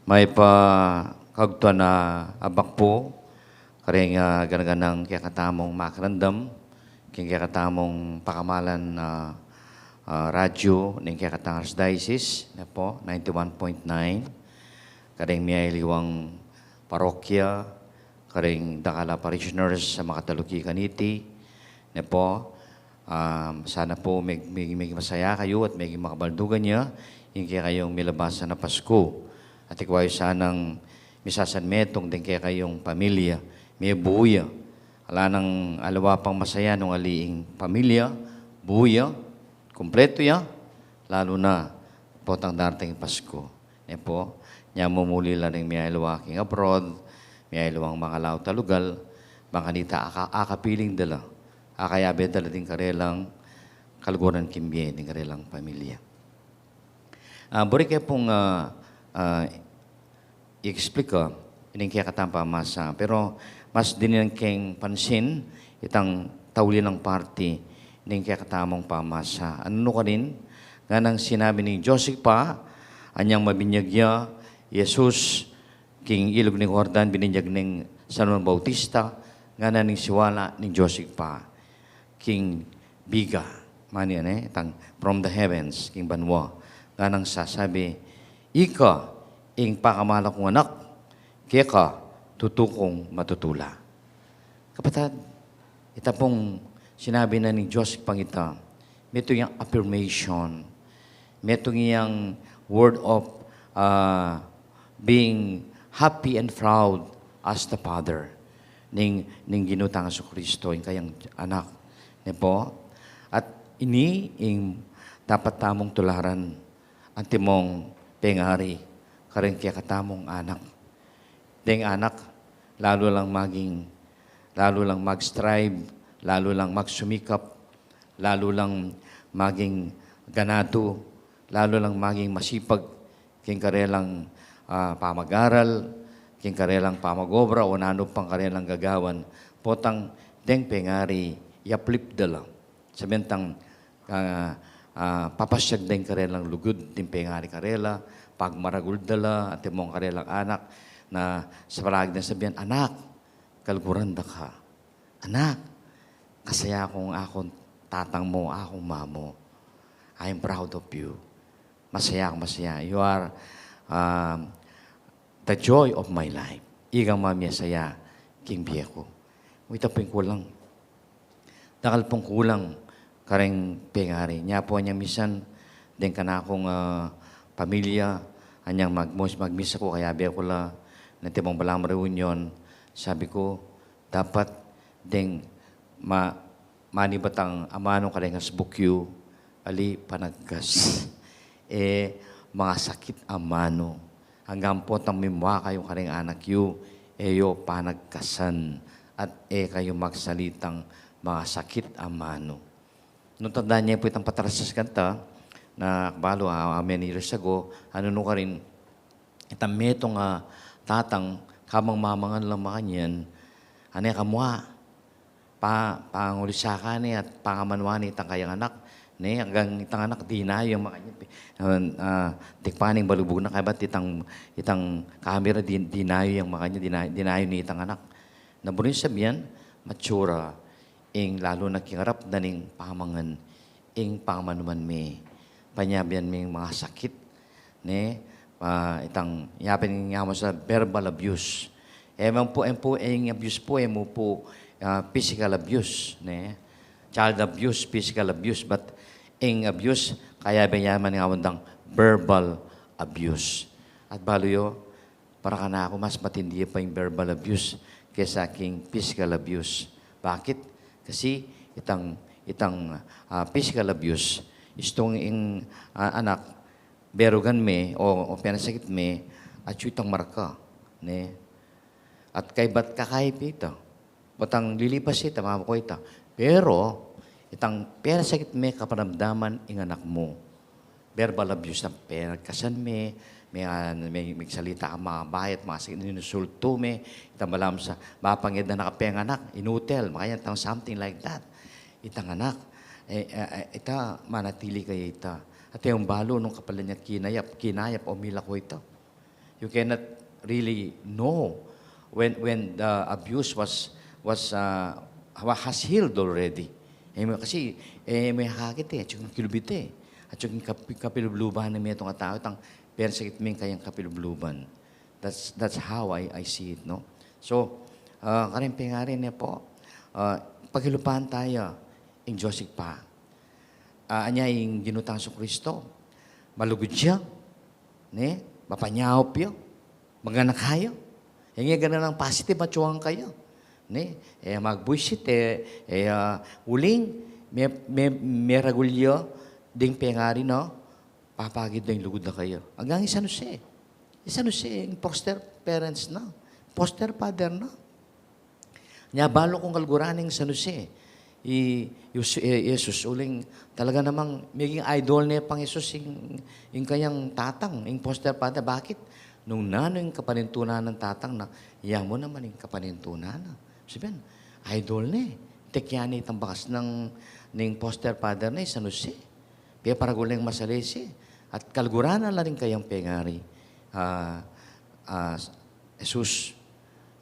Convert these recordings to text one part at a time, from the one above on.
may pa kagto na abak po, karing ganaganang kaya katamong makarandam, kaya katamong pakamalan na radyo, ng kaya katang Archdiocese, na po, 91.9, karing may liwang parokya, karing dakala parishioners sa makataluki kaniti, na po, sana po may masaya kayo at may makabaldugan niya, yung kaya kayong milabasan na Pasko. At ikaw sanang misasan metong din kaya kayong pamilya, may buya. Ala nang alawa pang masaya nung aliing pamilya, buya, kompleto ya, lalo na potang darating Pasko. E po, niya mumuli lang rin may alawa king abroad, may alawang mga lao talugal, bang kanita akapiling dala, akayabe dala din karelang kalguran kimye din karelang pamilya. Buri kayo pong i-explain ko, ining kaya katampa masa. Pero mas din keng pansin, itang tauli ng party, ining kaya katamong pamasa. Ano ka rin? Nga nang sinabi ni Joseph pa, anyang mabinyagya, Jesus, king ilog ni Jordan, bininyag ng San Juan Bautista, nga na ning siwala ni Joseph pa, king Biga, mani itang from the heavens, king Banwa, nga nang sasabi, ika, ing pakamala kong anak, kaya ka, tutukong matutula. Kapatid, ita pong sinabi na ni Joseph Pangita, may ito yung affirmation, may ito yung word of being happy and proud as the Father, ning ginutang sa Kristo, yung kayang anak. Ne po? At ini, yung dapat tamong tularan, ang timong pengari, karing kaya katamong anak. Deng anak, lalo lang mag-strive, lalo lang magsumikap, lalo lang maging ganado, lalo lang maging masipag, king karelang pamag-aral, king karelang pamag-obra, o nano pang karelang gagawan, potang deng pengari, yaplip dala. Sabentang papasyag din karelang lugod, din pengari karela, pagmaragul dala, at mong karelang anak, na sa parag na sabihan, anak, kalguranda ka. Anak, kasaya akong tatang mo, akong mamo. I am proud of you. Masaya. You are the joy of my life. Igang mamya saya, king biyeko. Ito pong kulang. Dakal pong kulang, kareng pengari. Nya po niya misan, din ka na akong pamilya, anyang magmisa ko, kaya biya ko la, natibang balang reunion, sabi ko, dapat ding manibatang amano karengas bukyo, ali panagkas. Mga sakit amano, hanggang po tang mimwa kayong kareng anak yu, eyo panagkasan, at kayo magsalitang mga sakit amano. Nung tandaan niya po itang patarasas kanta, na balo many years ago, ano nung ka rin, itang metong tatang, kamang mamangan lang makanyan, anay kamwa, pangulisaka ni at pangamanwa ni itang kayang anak, ni hanggang itang anak, dinayo yung makanyan, tikpaning balubog na kabat, itang kamera, dinayo yung makanyan, dinayo ni itang anak. Nabunin sabihan, matsura, lalo na kingarap na ning pamangan, pangmanuman me, panyabian me mga sakit, ne, itang yapin nga mo sa verbal abuse. Abuse po, mo po physical abuse, ne, child abuse, physical abuse, but abuse, kaya yaman nga wandang verbal abuse. At baloyo, para ka na ako, mas matindi pa yung verbal abuse kaysa aking physical abuse. Bakit? Kasi itang physical abuse, istong anak, berugan me, o pinasakit me, at itang marka. Ne? At kay ba't kakayip ito? Batang lilipas ito, mamako ito. Pero, itang pinasakit me, kaparamdaman ing anak mo. Verbal abuse na pinagkasan me, may salita ang mga bayat, mga sinusulto me, itang malam sa mapangid na nakapeng anak, inutel, makanya something like that. Itang anak, ita manatili kayo ita. At yung balo nung kapala niya kinayap o mila ko ito. You cannot really know when the abuse has healed already. Kasi may hakit at yung kilubit at yung kapilubluban na may itong tao, itang persakit may kayang kapilubluban. That's how I see it, no? So, karing pengarin niya po, paghilupahan tayo, ang Diyosik pa. Anya yung ginutang sa Kristo, malugod siya, ne? Mapanyaw piyo, magana kayo. Yung ganun lang positive, matsuwang kayo. Ne? Magbuisit, uling, may ragulyo, ding pengari, no? Papagid na yung lugod na kayo. Hanggang isa no siya, yung foster parents na. Foster father na. Nya balo kong kalguraning sa Jose. Jesus uling talaga namang maging idol niya pang Jesus yung kanyang tatang, yung foster father. Bakit? Nung nano yung kapanintunan ng tatang na, iya mo naman yung kapanintunan na. Sabihan, idol niya. Tekyani itang bakas ng foster father na sa Jose. Kaya paragulang masalisi. At kalguranan lang rin kayang pengari. Jesus,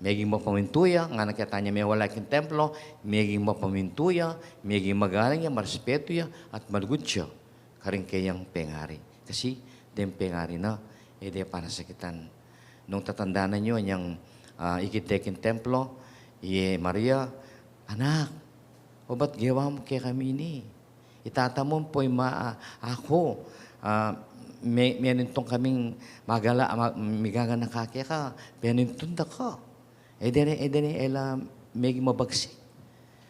maging mapamintuya, nga nakita niya may wala kang templo, maging mapamintuya, maging magaling niya, marespeto niya, at malugod siya, karing kayang pengari. Kasi, din pengari na, di para sakitan. Nung tatandaan niyo, niyang ikitekin templo, Maria, anak, o ba't gawa mo kay kami ni? Itatamon po yung ako, menintong kaming migaga na kake ka, menintong da ka. Dene, may mabagsik.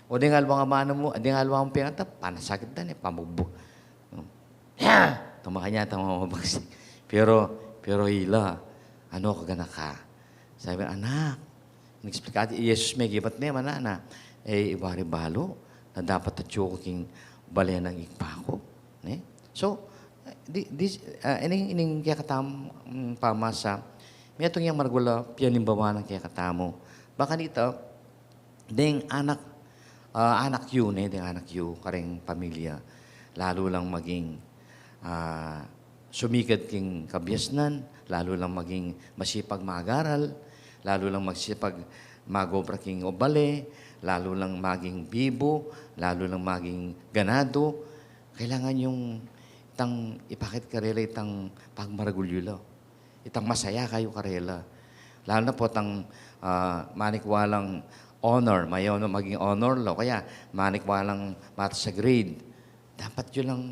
O di nga alwang amano mo, di nga alwang pingata, panasakit na pamugbo. Tumakanya mabagsik. Pero hila, ano ka gana ka? Sabi, anak, nag-explica, Jesus may gibat niya, manana, ibari balo, na dapat at king balay ng ikpako. So, ining kaya katam pamasa, may itong yung margula, piyanimbawa ng kaya katamo. Baka dito, ding anak yun, ding anak yun, karing pamilya, lalo lang maging sumikad king kabyasnan, lalo lang maging masipag mag-aral, lalo lang magsipag magobra king obale, lalo lang maging bibo, lalo lang maging ganado. Kailangan yung ipakit karela itang pagmaragulyo. Itang masaya kayo karela. Lalo na po manikwalang honor, may maging honor lo. Kaya manikwalang mata sa grade. Dapat yun lang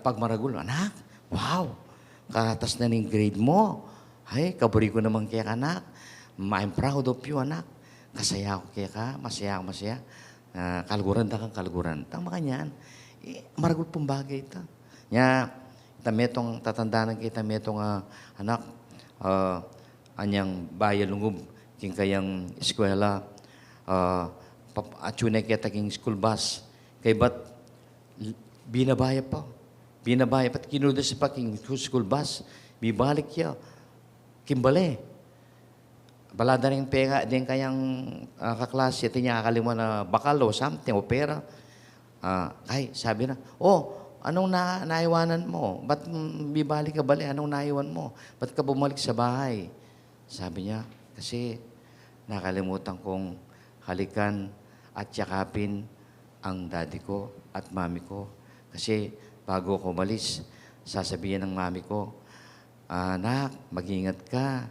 pagmaragulo. Anak, wow, karatas na ng grade mo. Ay, kaburi ko naman kaya anak. I'm proud of you, anak. Kasaya ako kaya ka, masaya. Kalguran da kang kalguran. Tama ka niyan. Maragul pong bagay ito. Nya, metong tatandaan kita metong anak, anyang bayan lungub, king kayang eskwela, at yun kita king school bus. Kay ba't binabaya pa? Binabaya pa't kinudas pa king school bus. Bibalik ya. Kimbali. Balada rin pega, din kayang kaklase, ito niya akalimuan na bakal o something, o pera. Ay, sabi na, anong naiwanan mo? Ba't bibalik ka bali? Anong naiwan mo? Ba't ka bumalik sa bahay? Sabi niya, kasi nakalimutan kong halikan at yakapin ang daddy ko at mami ko. Kasi bago ako umalis, sasabihin ng mami ko, anak, mag-ingat ka.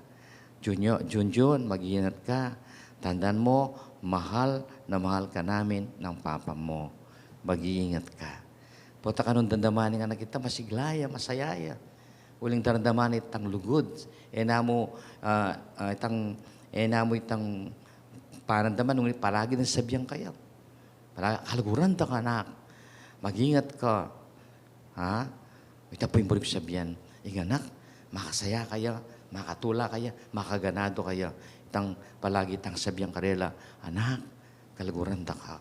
Junjun, mag-ingat ka. Tandaan mo, mahal na mahal ka namin ng papa mo. Mag-iingat ka. Pota ka nung dandamanin nga na kita, masiglaya, masayaya. Uling dandamanin itang lugod. Namo itang parandaman, nung palagi ng sabihan kayo. Kalaguran ta ka, anak. Mag-ingat ka. Ha? Ito po yung burik sabihan. Anak, makasaya kaya, makatula kaya, makaganado kaya. Itang palagi itang sabihan karela, anak, kalaguran ta ka.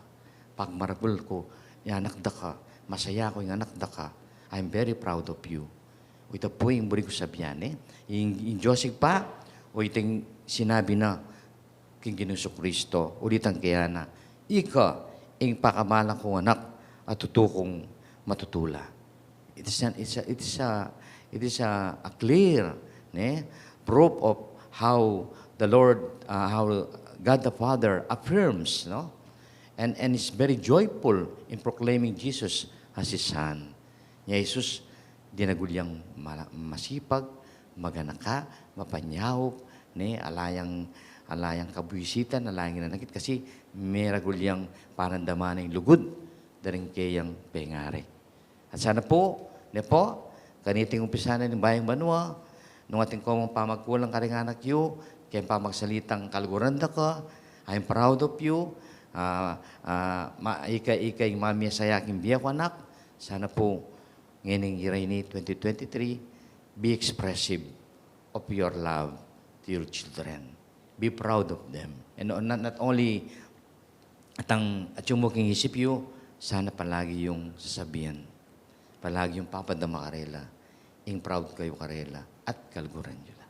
Pag maragul ko, anak da ka. Masaya ko yung anak da ka. I'm very proud of you. Ito po yung burik sabihan. Yung Diyosig pa, o itong sinabi na, king Ginuso Kristo, ulitan kaya na, ika, yung pakamalang kong anak, at tutukong matutula. It is a clear proof of how the Lord, how God the Father affirms, no? And is very joyful in proclaiming Jesus as His Son. Niya Jesus, dinagulyang masipag, maganaka, mapanyawop, alayang kabuisitan, alayang nanakit, kasi may ragulyang parandama ng lugod, daring kayang pengare. At sana po, kaniting umpisa na ng bayang banwa, nung ating komong pamagkulang karinganak yu, kayang pamagsalitang kalguranda ka, I'm proud of you, ikay mami sa yaking biyak anak, sana po, ngayon ni 2023, be expressive of your love to your children. Be proud of them. And not only at yung muking isip yu, sana palagi yung sasabihan, palagi yung papadama karela, ing proud kayo karela, at kalguran nyo lang.